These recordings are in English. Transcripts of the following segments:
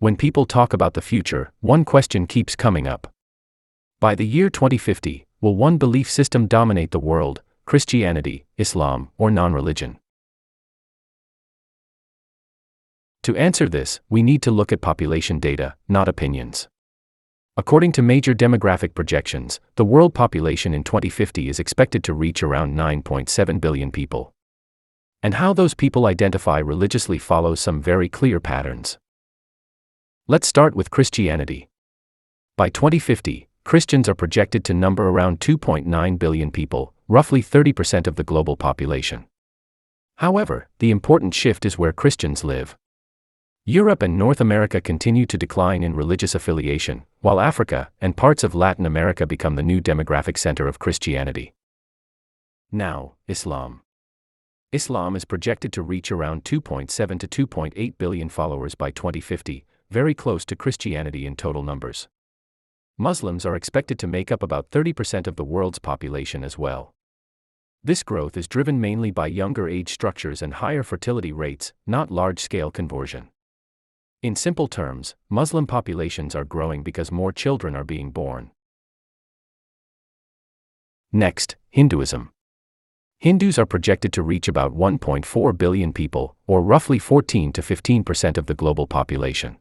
When people talk about the future, one question keeps coming up. By the year 2050, will one belief system dominate the world: Christianity, Islam, or non-religion? To answer this, we need to look at population data, not opinions. According to major demographic projections, the world population in 2050 is expected to reach around 9.7 billion people. And how those people identify religiously follows some very clear patterns. Let's start with Christianity. By 2050, Christians are projected to number around 2.9 billion people, roughly 30% of the global population. However, the important shift is where Christians live. Europe and North America continue to decline in religious affiliation, while Africa and parts of Latin America become the new demographic center of Christianity. Now, Islam. Islam is projected to reach around 2.7 to 2.8 billion followers by 2050, very close to Christianity in total numbers. Muslims are expected to make up about 30% of the world's population as well. This growth is driven mainly by younger age structures and higher fertility rates, not large-scale conversion. In simple terms, Muslim populations are growing because more children are being born. Next, Hinduism. Hindus are projected to reach about 1.4 billion people, or roughly 14 to 15% of the global population.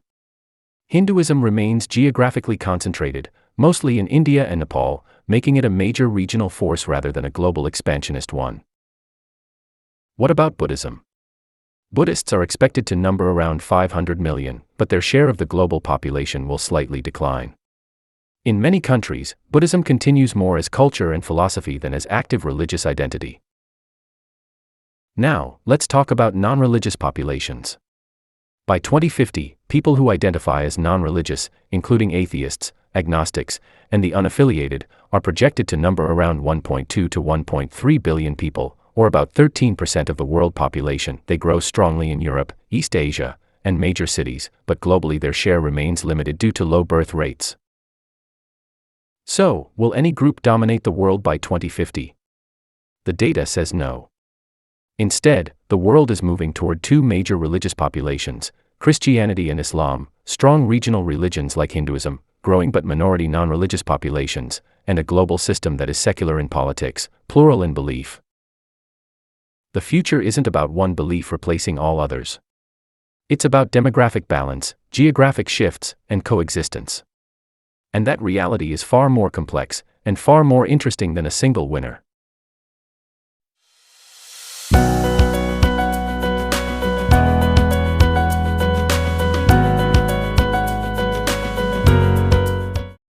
Hinduism remains geographically concentrated, mostly in India and Nepal, making it a major regional force rather than a global expansionist one. What about Buddhism? Buddhists are expected to number around 500 million, but their share of the global population will slightly decline. In many countries, Buddhism continues more as culture and philosophy than as active religious identity. Now, let's talk about non-religious populations. By 2050, people who identify as non-religious, including atheists, agnostics, and the unaffiliated, are projected to number around 1.2 to 1.3 billion people, or about 13% of the world population. They grow strongly in Europe, East Asia, and major cities, but globally their share remains limited due to low birth rates. So, will any group dominate the world by 2050? The data says no. Instead, the world is moving toward two major religious populations, Christianity and Islam, strong regional religions like Hinduism, growing but minority non-religious populations, and a global system that is secular in politics, plural in belief. The future isn't about one belief replacing all others. It's about demographic balance, geographic shifts, and coexistence. And that reality is far more complex, and far more interesting than a single winner.